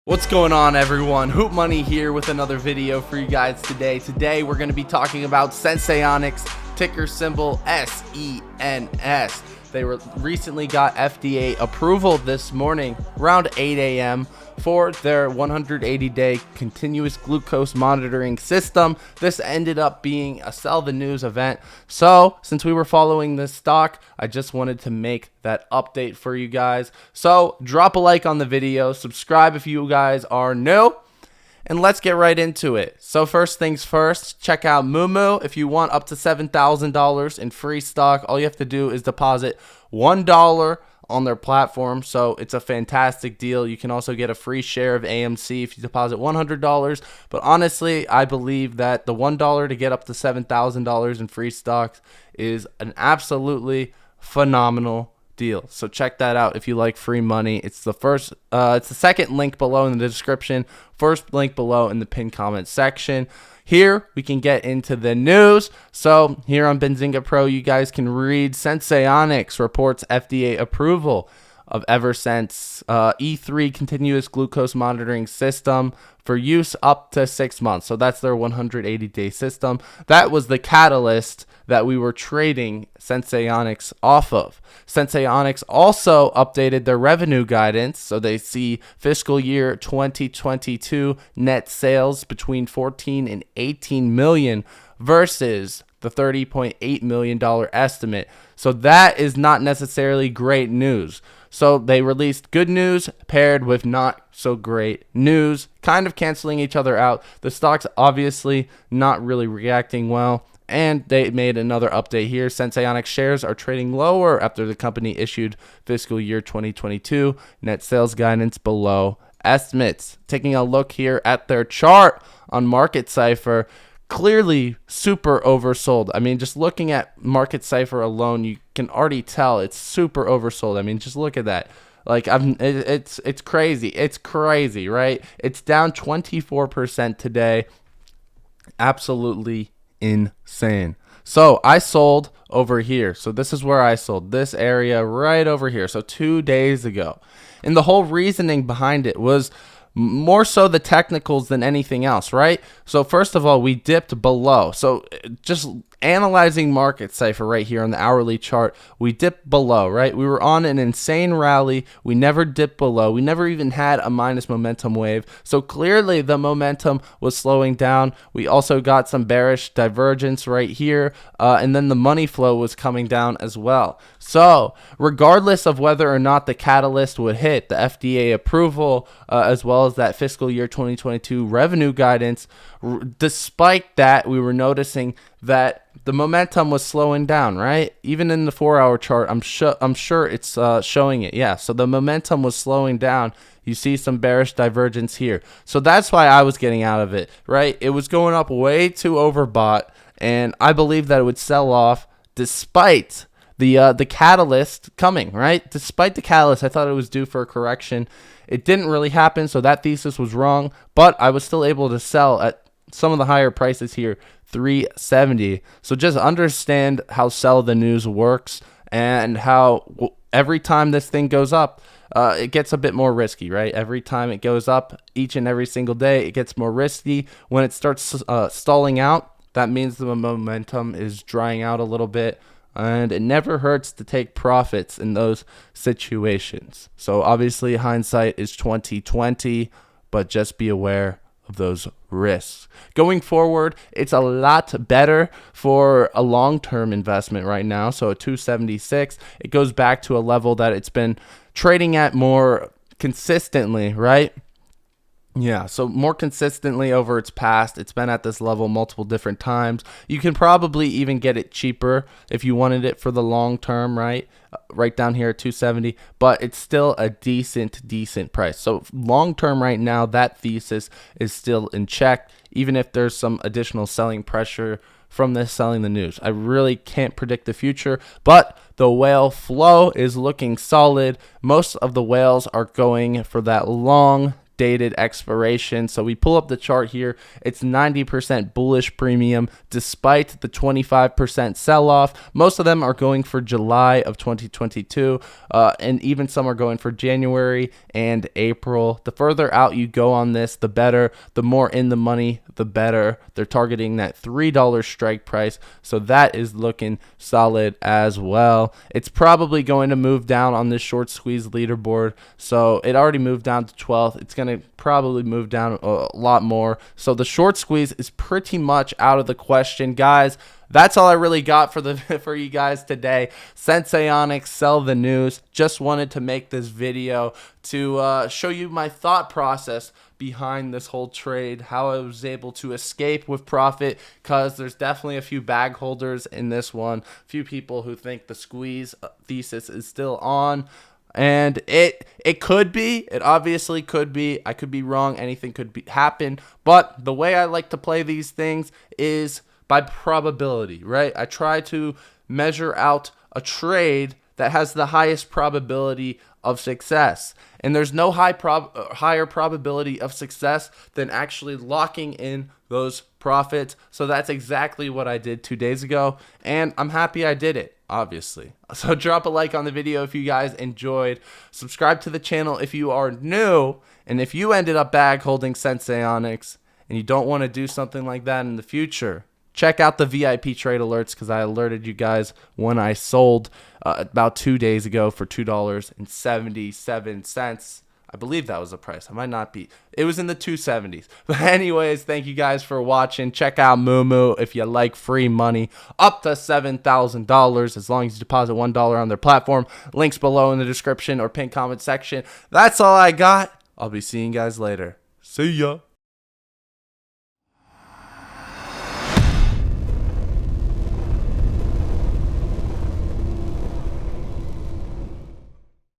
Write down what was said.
What's going on, everyone? Hootmoney here with another video for you guys today. Today we're going to be talking about Senseonics, ticker symbol SENS. They recently got FDA approval this morning around 8 a.m. for their 180-day continuous glucose monitoring system. This ended up being a sell the news event. So since we were following this stock, I just wanted to make that update for you guys. So drop a like on the video, subscribe if you guys are new, and let's get right into it. So first things first, check out Moomoo. If you want up to $7,000 in free stock, all you have to do is deposit $1 on their platform. So it's a fantastic deal. You can also get a free share of AMC if you deposit $100. But honestly, I believe that the $1 to get up to $7,000 in free stocks is an absolutely phenomenal deal. So check that out if you like free money. It's the second link below in the description, first link below in the pinned comment section. Here we can get into the news. So here on Benzinga Pro, you guys can read Senseonics reports FDA approval of eversense E3 continuous glucose monitoring system for use up to 6 months. So that's their 180-day system. That was the catalyst that we were trading Senseonics off of. Senseonics also updated their revenue guidance, so they see fiscal year 2022 net sales between 14 and 18 million versus the $30.8 million estimate. So that is not necessarily great news. So they released good news paired with not so great news, kind of canceling each other out. The stock's obviously not really reacting well. And they made another update here. Senseonics shares are trading lower after the company issued fiscal year 2022 net sales guidance below estimates. Taking a look here at their chart on Market Cipher, clearly super oversold. I mean, just looking at Market Cipher alone, you can already tell it's super oversold. I mean, just look at that. Like, it's crazy. It's crazy, right? It's down 24% today. Absolutely insane. So I sold over here. So this is where I sold, this area right over here. So 2 days ago. And the whole reasoning behind it was more so the technicals than anything else, right? So first of all, we dipped below. So just analyzing Market Cipher right here on the hourly chart, we dipped below, right? We were on an insane rally. We never dipped below. We never even had a minus momentum wave. So clearly the momentum was slowing down. We also got some bearish divergence right here. And then the money flow was coming down as well. So regardless of whether or not the catalyst would hit, the FDA approval, as well as that fiscal year 2022 revenue guidance, despite that, we were noticing that the momentum was slowing down, right? Even in the 4-hour chart, I'm sure it's showing it. Yeah, so the momentum was slowing down. You see some bearish divergence here. So that's why I was getting out of it, right? It was going up way too overbought, and I believe that it would sell off despite the catalyst coming, right? Despite the catalyst, I thought it was due for a correction. It didn't really happen, so that thesis was wrong, but I was still able to sell at some of the higher prices here, 370. So just understand how sell the news works and how every time this thing goes up, it gets a bit more risky, right? Every time it goes up, each and every single day, it gets more risky. When it starts stalling out, that means the momentum is drying out a little bit. And it never hurts to take profits in those situations. So obviously hindsight is 2020, but just be aware of those risks. Going forward, it's a lot better for a long-term investment right now. So at 276, it goes back to a level that it's been trading at more consistently, right? Yeah, so more consistently over its past. It's been at this level multiple different times. You can probably even get it cheaper if you wanted it for the long term, right? Right down here at 270, but it's still a decent price. So long term right now, that thesis is still in check, even if there's some additional selling pressure from this selling the news. I really can't predict the future, but the whale flow is looking solid. Most of the whales are going for that long dated expiration. So we pull up the chart here. It's 90% bullish premium despite the 25% sell-off. Most of them are going for July of 2022, and even some are going for January and April. The further out you go on this, the better. The more in the money, the better. They're targeting that $3 strike price, so that is looking solid as well. It's probably going to move down on this short squeeze leaderboard, so it already moved down to 12th. It's going to probably move down a lot more, so the short squeeze is pretty much out of the question, guys. That's all I really got for you guys today. Senseonics, sell the news. Just wanted to make this video to show you my thought process behind this whole trade, how I was able to escape with profit, because there's definitely a few bag holders in this one, a few people who think the squeeze thesis is still on. And it could be, it obviously could be, I could be wrong, anything could happen, but the way I like to play these things is by probability, right? I try to measure out a trade that has the highest probability of success. And there's no higher probability of success than actually locking in those profits. So that's exactly what I did 2 days ago, and I'm happy I did it, obviously. So drop a like on the video if you guys enjoyed. Subscribe to the channel if you are new, and if you ended up bag holding Senseonics and you don't want to do something like that in the future, check out the VIP trade alerts, because I alerted you guys when I sold about 2 days ago for $2.77. I believe that was the price. I might not be. It was in the 270s. But anyways, thank you guys for watching. Check out Moomoo if you like free money up to $7,000 as long as you deposit $1 on their platform. Links below in the description or pinned comment section. That's all I got. I'll be seeing you guys later. See ya.